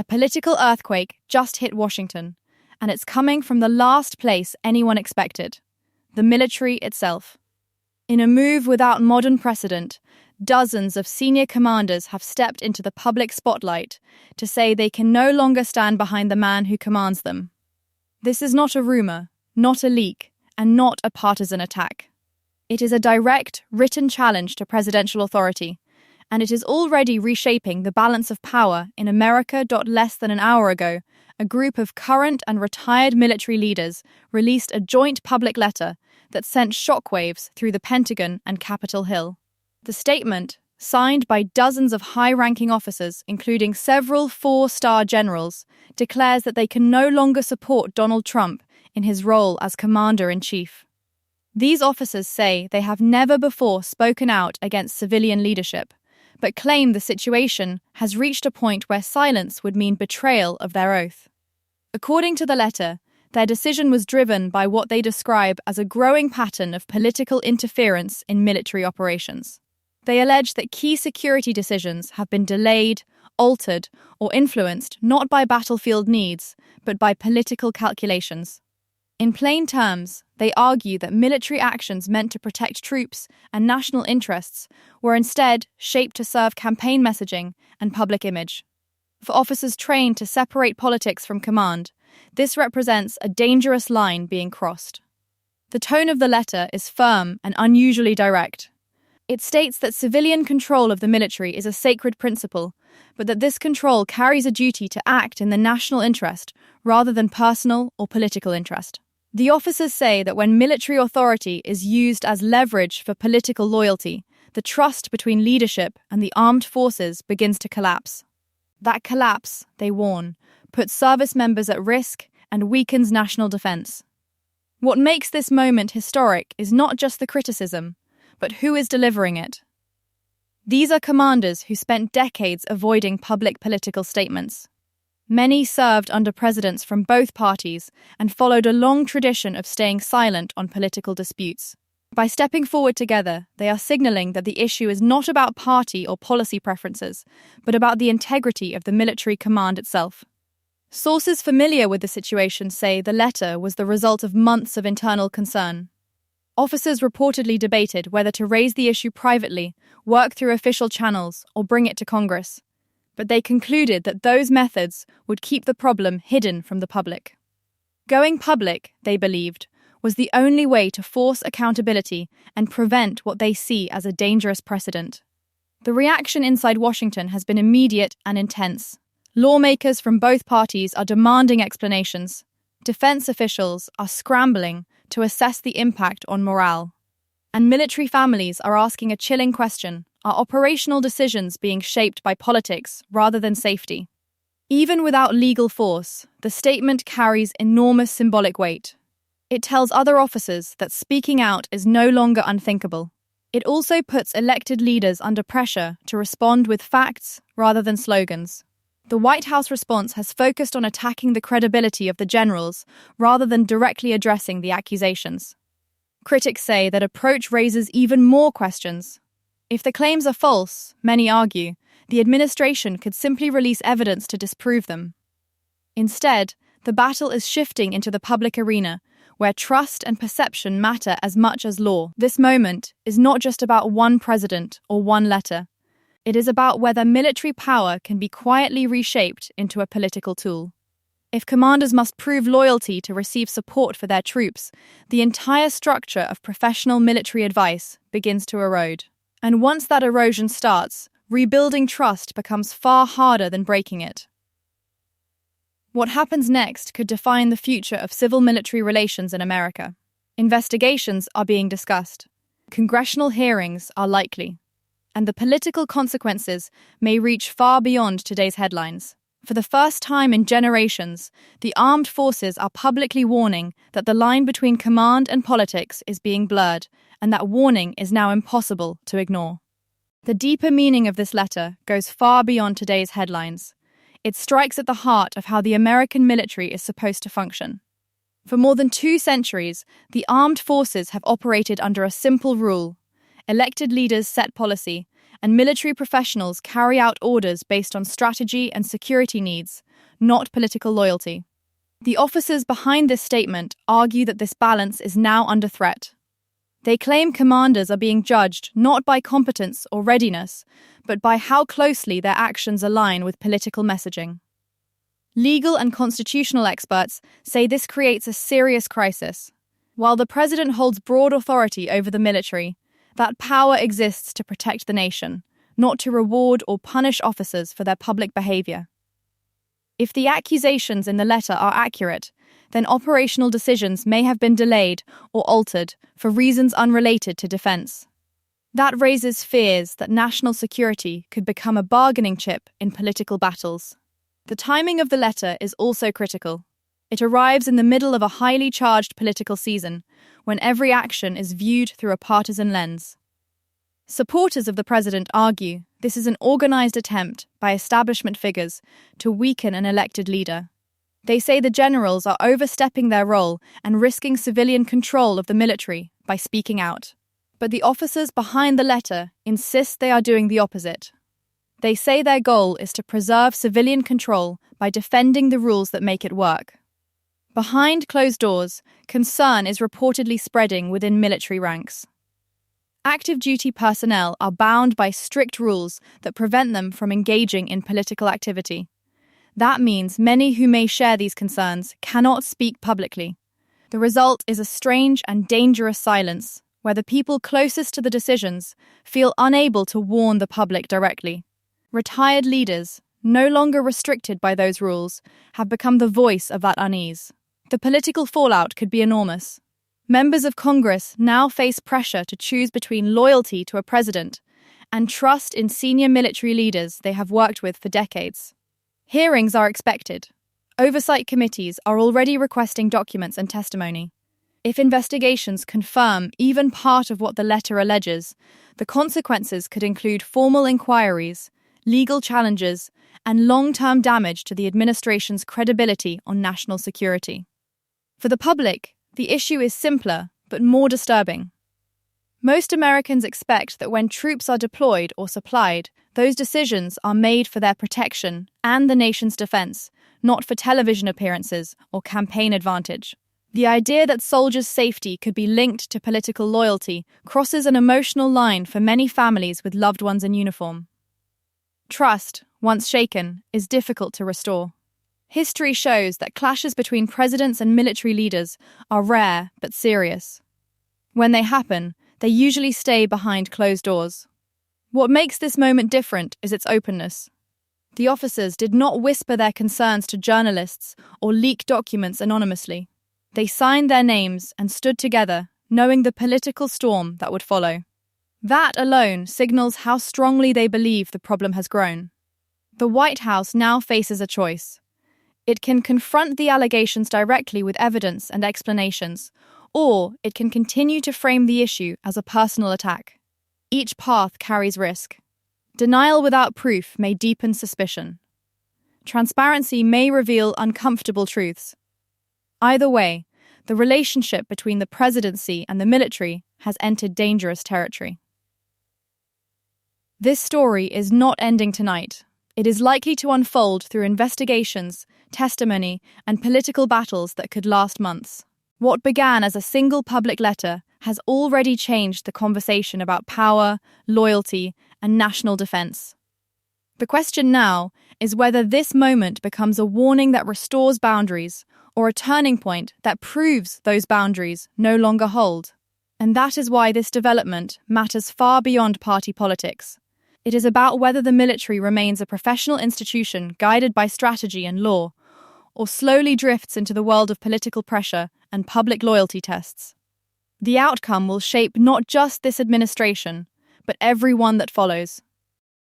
A political earthquake just hit Washington, and it's coming from the last place anyone expected, the military itself. In a move without modern precedent, dozens of senior commanders have stepped into the public spotlight to say they can no longer stand behind the man who commands them. This is not a rumor, not a leak, and not a partisan attack. It is a direct, written challenge to presidential authority, and it is already reshaping the balance of power in America. Less than an hour ago, a group of current and retired military leaders released a joint public letter that sent shockwaves through the Pentagon and Capitol Hill. The statement, signed by dozens of high-ranking officers, including several four-star generals, declares that they can no longer support Donald Trump in his role as commander-in-chief. These officers say they have never before spoken out against civilian leadership, but claim the situation has reached a point where silence would mean betrayal of their oath. According to the letter, their decision was driven by what they describe as a growing pattern of political interference in military operations. They allege that key security decisions have been delayed, altered, or influenced not by battlefield needs, but by political calculations. In plain terms, they argue that military actions meant to protect troops and national interests were instead shaped to serve campaign messaging and public image. For officers trained to separate politics from command, this represents a dangerous line being crossed. The tone of the letter is firm and unusually direct. It states that civilian control of the military is a sacred principle, but that this control carries a duty to act in the national interest rather than personal or political interest. The officers say that when military authority is used as leverage for political loyalty, the trust between leadership and the armed forces begins to collapse. That collapse, they warn, puts service members at risk and weakens national defense. What makes this moment historic is not just the criticism, but who is delivering it. These are commanders who spent decades avoiding public political statements. Many served under presidents from both parties and followed a long tradition of staying silent on political disputes. By stepping forward together, they are signaling that the issue is not about party or policy preferences, but about the integrity of the military command itself. Sources familiar with the situation say the letter was the result of months of internal concern. Officers reportedly debated whether to raise the issue privately, work through official channels, or bring it to Congress. But they concluded that those methods would keep the problem hidden from the public. Going public, they believed, was the only way to force accountability and prevent what they see as a dangerous precedent. The reaction inside Washington has been immediate and intense. Lawmakers from both parties are demanding explanations. Defense officials are scrambling to assess the impact on morale. And military families are asking a chilling question: are operational decisions being shaped by politics rather than safety? Even without legal force, the statement carries enormous symbolic weight. It tells other officers that speaking out is no longer unthinkable. It also puts elected leaders under pressure to respond with facts rather than slogans. The White House response has focused on attacking the credibility of the generals rather than directly addressing the accusations. Critics say that approach raises even more questions. If the claims are false, many argue, the administration could simply release evidence to disprove them. Instead, the battle is shifting into the public arena, where trust and perception matter as much as law. This moment is not just about one president or one letter. It is about whether military power can be quietly reshaped into a political tool. If commanders must prove loyalty to receive support for their troops, the entire structure of professional military advice begins to erode. And once that erosion starts, rebuilding trust becomes far harder than breaking it. What happens next could define the future of civil-military relations in America. Investigations are being discussed. Congressional hearings are likely. And the political consequences may reach far beyond today's headlines. For the first time in generations, the armed forces are publicly warning that the line between command and politics is being blurred, and that warning is now impossible to ignore. The deeper meaning of this letter goes far beyond today's headlines. It strikes at the heart of how the American military is supposed to function. For more than 2 centuries, the armed forces have operated under a simple rule: elected leaders set policy, and military professionals carry out orders based on strategy and security needs, not political loyalty. The officers behind this statement argue that this balance is now under threat. They claim commanders are being judged not by competence or readiness, but by how closely their actions align with political messaging. Legal and constitutional experts say this creates a serious crisis. While the president holds broad authority over the military, that power exists to protect the nation, not to reward or punish officers for their public behavior. If the accusations in the letter are accurate, then operational decisions may have been delayed or altered for reasons unrelated to defense. That raises fears that national security could become a bargaining chip in political battles. The timing of the letter is also critical. It arrives in the middle of a highly charged political season, when every action is viewed through a partisan lens. Supporters of the president argue this is an organized attempt by establishment figures to weaken an elected leader. They say the generals are overstepping their role and risking civilian control of the military by speaking out. But the officers behind the letter insist they are doing the opposite. They say their goal is to preserve civilian control by defending the rules that make it work. Behind closed doors, concern is reportedly spreading within military ranks. Active duty personnel are bound by strict rules that prevent them from engaging in political activity. That means many who may share these concerns cannot speak publicly. The result is a strange and dangerous silence, where the people closest to the decisions feel unable to warn the public directly. Retired leaders, no longer restricted by those rules, have become the voice of that unease. The political fallout could be enormous. Members of Congress now face pressure to choose between loyalty to a president and trust in senior military leaders they have worked with for decades. Hearings are expected. Oversight committees are already requesting documents and testimony. If investigations confirm even part of what the letter alleges, the consequences could include formal inquiries, legal challenges, and long-term damage to the administration's credibility on national security. For the public, the issue is simpler but more disturbing. Most Americans expect that when troops are deployed or supplied, those decisions are made for their protection and the nation's defense, not for television appearances or campaign advantage. The idea that soldiers' safety could be linked to political loyalty crosses an emotional line for many families with loved ones in uniform. Trust, once shaken, is difficult to restore. History shows that clashes between presidents and military leaders are rare but serious. When they happen, they usually stay behind closed doors. What makes this moment different is its openness. The officers did not whisper their concerns to journalists or leak documents anonymously. They signed their names and stood together, knowing the political storm that would follow. That alone signals how strongly they believe the problem has grown. The White House now faces a choice. It can confront the allegations directly with evidence and explanations, or it can continue to frame the issue as a personal attack. Each path carries risk. Denial without proof may deepen suspicion. Transparency may reveal uncomfortable truths. Either way, the relationship between the presidency and the military has entered dangerous territory. This story is not ending tonight. It is likely to unfold through investigations, testimony, and political battles that could last months. What began as a single public letter has already changed the conversation about power, loyalty, and national defense. The question now is whether this moment becomes a warning that restores boundaries or a turning point that proves those boundaries no longer hold. And that is why this development matters far beyond party politics. It is about whether the military remains a professional institution guided by strategy and law, or slowly drifts into the world of political pressure and public loyalty tests. The outcome will shape not just this administration, but every one that follows.